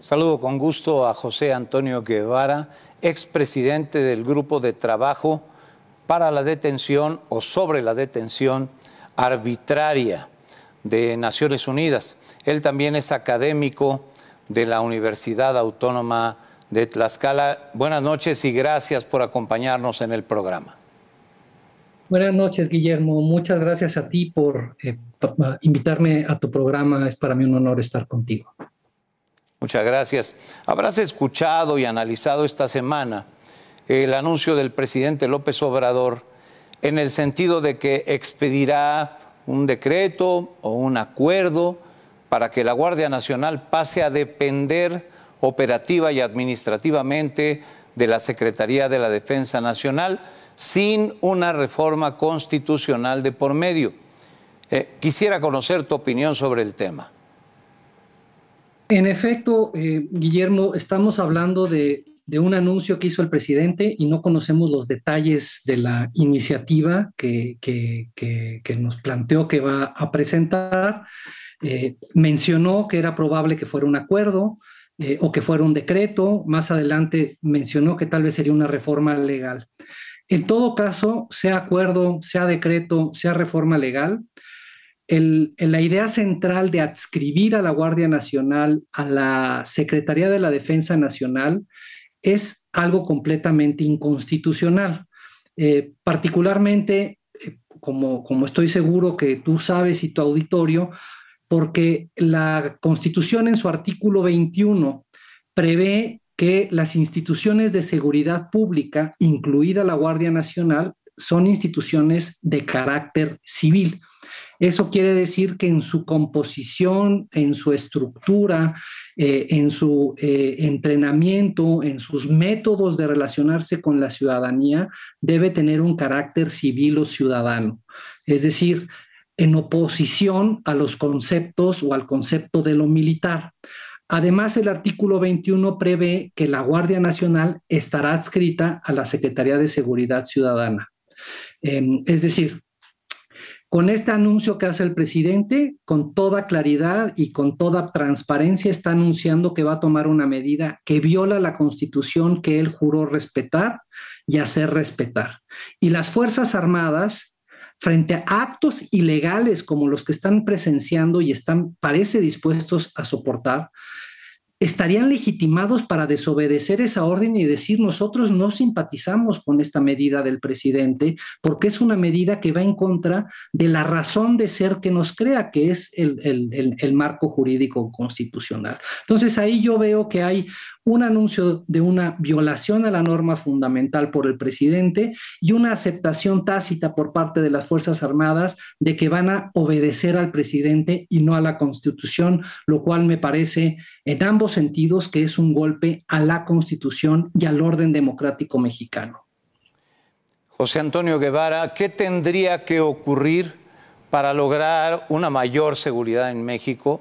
Saludo con gusto a José Antonio Guevara, expresidente del Grupo de Trabajo para la Detención o sobre la Detención Arbitraria de Naciones Unidas. Él también es académico de la Universidad Autónoma de Tlaxcala. Buenas noches y gracias por acompañarnos en el programa. Buenas noches, Guillermo. Muchas gracias a ti por invitarme a tu programa. Es para mí un honor estar contigo. Muchas gracias. Habrás escuchado y analizado esta semana el anuncio del presidente López Obrador en el sentido de que expedirá un decreto o un acuerdo para que la Guardia Nacional pase a depender operativa y administrativamente de la Secretaría de la Defensa Nacional sin una reforma constitucional de por medio. Quisiera conocer tu opinión sobre el tema. En efecto, Guillermo, estamos hablando de un anuncio que hizo el presidente y no conocemos los detalles de la iniciativa que nos planteó que va a presentar. Mencionó que era probable que fuera un acuerdo o que fuera un decreto. Más adelante mencionó que tal vez sería una reforma legal. En todo caso, sea acuerdo, sea decreto, sea reforma legal, la idea central de adscribir a la Guardia Nacional a la Secretaría de la Defensa Nacional es algo completamente inconstitucional. Particularmente, como estoy seguro que tú sabes y tu auditorio, porque la Constitución en su artículo 21 prevé que las instituciones de seguridad pública, incluida la Guardia Nacional, son instituciones de carácter civil. Eso quiere decir que en su composición, en su estructura, en su entrenamiento, en sus métodos de relacionarse con la ciudadanía, debe tener un carácter civil o ciudadano. Es decir, en oposición a los conceptos o al concepto de lo militar. Además, el artículo 21 prevé que la Guardia Nacional estará adscrita a la Secretaría de Seguridad Ciudadana. Es decir, con este anuncio que hace el presidente, con toda claridad y con toda transparencia, está anunciando que va a tomar una medida que viola la Constitución que él juró respetar y hacer respetar. Y las Fuerzas Armadas, frente a actos ilegales como los que están presenciando y parece dispuestos a soportar, estarían legitimados para desobedecer esa orden y decir: nosotros no simpatizamos con esta medida del presidente porque es una medida que va en contra de la razón de ser que nos crea, que es el marco jurídico constitucional. Entonces ahí yo veo que hay un anuncio de una violación a la norma fundamental por el presidente y una aceptación tácita por parte de las Fuerzas Armadas de que van a obedecer al presidente y no a la Constitución, lo cual me parece en ambos sentidos que es un golpe a la Constitución y al orden democrático mexicano. José Antonio Guevara, ¿qué tendría que ocurrir para lograr una mayor seguridad en México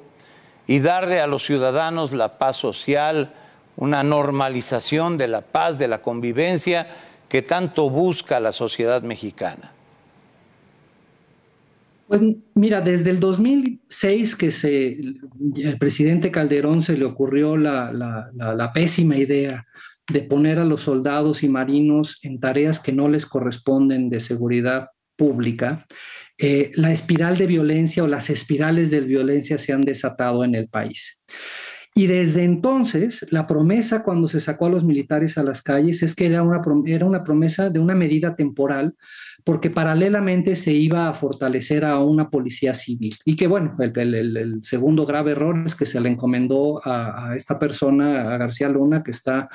y darle a los ciudadanos la paz social, una normalización de la paz, de la convivencia que tanto busca la sociedad mexicana? Pues mira, desde el 2006 que el presidente Calderón se le ocurrió la pésima idea de poner a los soldados y marinos en tareas que no les corresponden de seguridad pública, la espiral de violencia o las espirales de violencia se han desatado en el país. Y desde entonces, la promesa cuando se sacó a los militares a las calles es que era una promesa de una medida temporal, porque paralelamente se iba a fortalecer a una policía civil. Y que bueno, el segundo grave error es que se le encomendó a esta persona, a García Luna, que está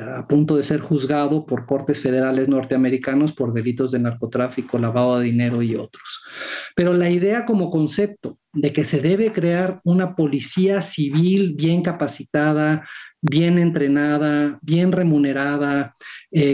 a punto de ser juzgado por cortes federales norteamericanos por delitos de narcotráfico, lavado de dinero y otros. Pero la idea como concepto de que se debe crear una policía civil bien capacitada, bien entrenada, bien remunerada,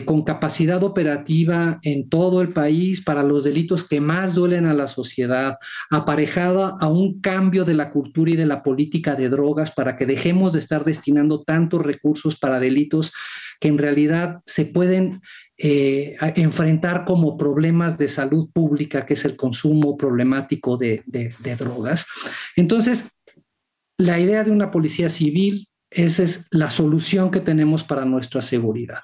con capacidad operativa en todo el país para los delitos que más duelen a la sociedad, aparejada a un cambio de la cultura y de la política de drogas para que dejemos de estar destinando tantos recursos para delitos que en realidad se pueden enfrentar como problemas de salud pública, que es el consumo problemático de drogas. Entonces, la idea de una policía civil, Esa es la solución que tenemos para nuestra seguridad.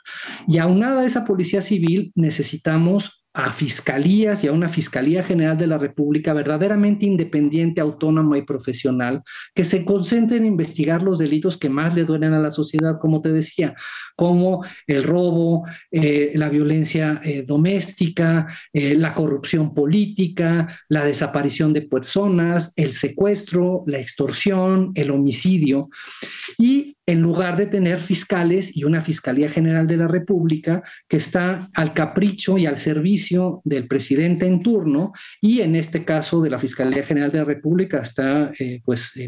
Y aunada a esa policía civil, necesitamos a fiscalías y a una Fiscalía General de la República verdaderamente independiente, autónoma y profesional, que se concentre en investigar los delitos que más le duelen a la sociedad, como te decía, como el robo, la violencia doméstica, la corrupción política, la desaparición de personas, el secuestro, la extorsión, el homicidio. Y en lugar de tener fiscales y una Fiscalía General de la República que está al capricho y al servicio del presidente en turno, y en este caso de la Fiscalía General de la República está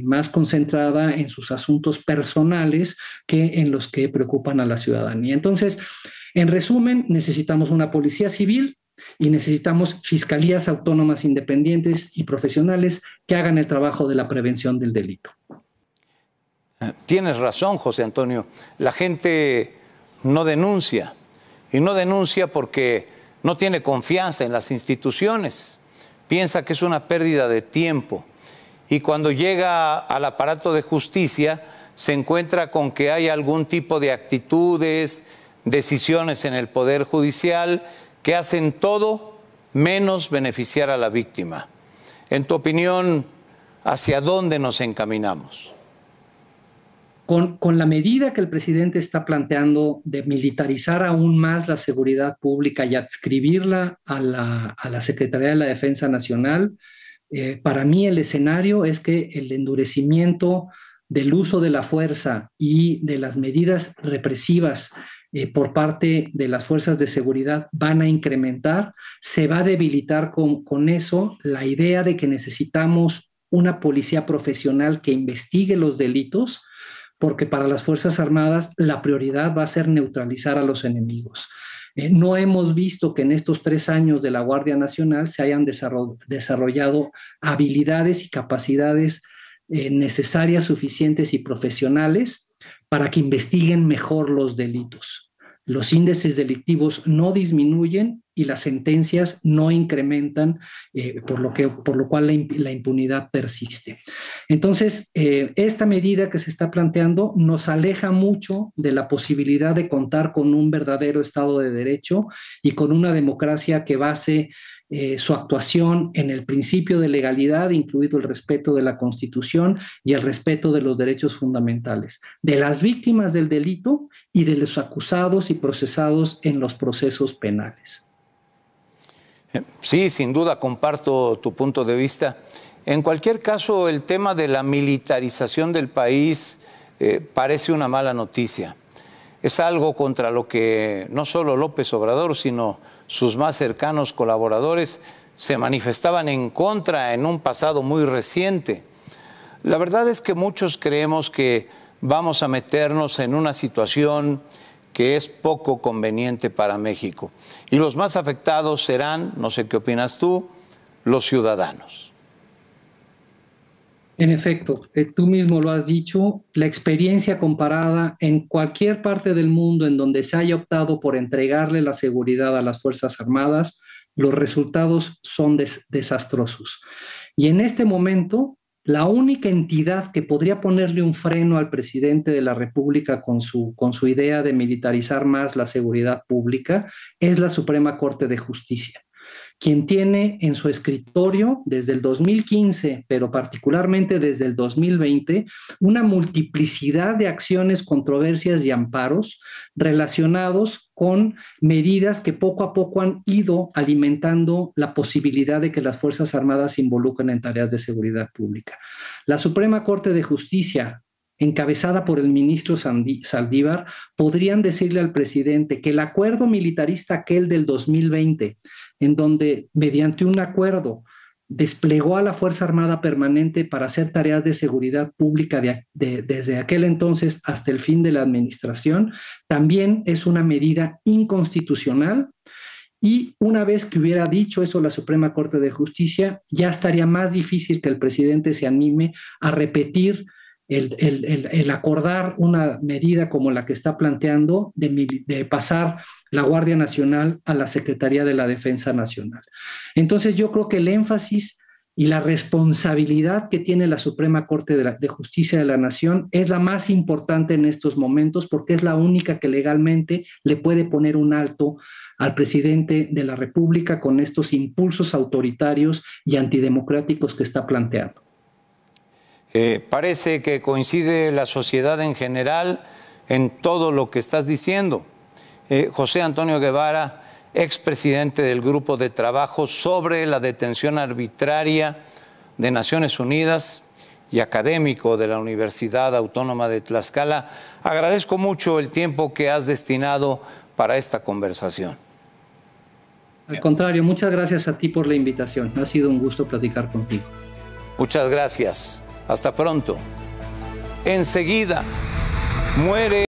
más concentrada en sus asuntos personales que en los que preocupan a la ciudadanía. Entonces, en resumen, necesitamos una policía civil y necesitamos fiscalías autónomas independientes y profesionales que hagan el trabajo de la prevención del delito. Tienes razón, José Antonio. La gente no denuncia, y no denuncia porque no tiene confianza en las instituciones. Piensa que es una pérdida de tiempo. Y cuando llega al aparato de justicia, se encuentra con que hay algún tipo de actitudes, decisiones en el Poder Judicial que hacen todo menos beneficiar a la víctima. En tu opinión, ¿hacia dónde nos encaminamos? Con la medida que el presidente está planteando de militarizar aún más la seguridad pública y adscribirla a la Secretaría de la Defensa Nacional, para mí el escenario es que el endurecimiento del uso de la fuerza y de las medidas represivas por parte de las fuerzas de seguridad van a incrementar, se va a debilitar con eso la idea de que necesitamos una policía profesional que investigue los delitos, porque para las Fuerzas Armadas la prioridad va a ser neutralizar a los enemigos. No hemos visto que en estos 3 años de la Guardia Nacional se hayan desarrollado habilidades y capacidades necesarias, suficientes y profesionales para que investiguen mejor los delitos. Los índices delictivos no disminuyen y las sentencias no incrementan, por lo cual la impunidad persiste. Entonces, esta medida que se está planteando nos aleja mucho de la posibilidad de contar con un verdadero Estado de Derecho y con una democracia que base su actuación en el principio de legalidad, incluido el respeto de la Constitución y el respeto de los derechos fundamentales, de las víctimas del delito y de los acusados y procesados en los procesos penales. Sí, sin duda comparto tu punto de vista. En cualquier caso, el tema de la militarización del país parece una mala noticia. Es algo contra lo que no solo López Obrador, sino sus más cercanos colaboradores se manifestaban en contra en un pasado muy reciente. La verdad es que muchos creemos que vamos a meternos en una situación que es poco conveniente para México. Y los más afectados serán, no sé qué opinas tú, los ciudadanos. En efecto, tú mismo lo has dicho, la experiencia comparada en cualquier parte del mundo en donde se haya optado por entregarle la seguridad a las Fuerzas Armadas, los resultados son desastrosos. Y en este momento, la única entidad que podría ponerle un freno al presidente de la República con su idea de militarizar más la seguridad pública es la Suprema Corte de Justicia, quien tiene en su escritorio desde el 2015, pero particularmente desde el 2020, una multiplicidad de acciones, controversias y amparos relacionados con medidas que poco a poco han ido alimentando la posibilidad de que las Fuerzas Armadas se involucren en tareas de seguridad pública. La Suprema Corte de Justicia, encabezada por el ministro Saldívar, podrían decirle al presidente que el acuerdo militarista aquel del 2020, en donde mediante un acuerdo desplegó a la Fuerza Armada Permanente para hacer tareas de seguridad pública desde aquel entonces hasta el fin de la administración, también es una medida inconstitucional. Y una vez que hubiera dicho eso la Suprema Corte de Justicia, ya estaría más difícil que el presidente se anime a repetir el acordar una medida como la que está planteando de pasar la Guardia Nacional a la Secretaría de la Defensa Nacional. Entonces yo creo que el énfasis y la responsabilidad que tiene la Suprema Corte de Justicia de la Nación es la más importante en estos momentos porque es la única que legalmente le puede poner un alto al presidente de la República con estos impulsos autoritarios y antidemocráticos que está planteando. Parece que coincide la sociedad en general en todo lo que estás diciendo. José Antonio Guevara, expresidente del Grupo de Trabajo sobre la Detención Arbitraria de Naciones Unidas y académico de la Universidad Autónoma de Tlaxcala, agradezco mucho el tiempo que has destinado para esta conversación. Al contrario, muchas gracias a ti por la invitación. Ha sido un gusto platicar contigo. Muchas gracias. Hasta pronto. Enseguida muere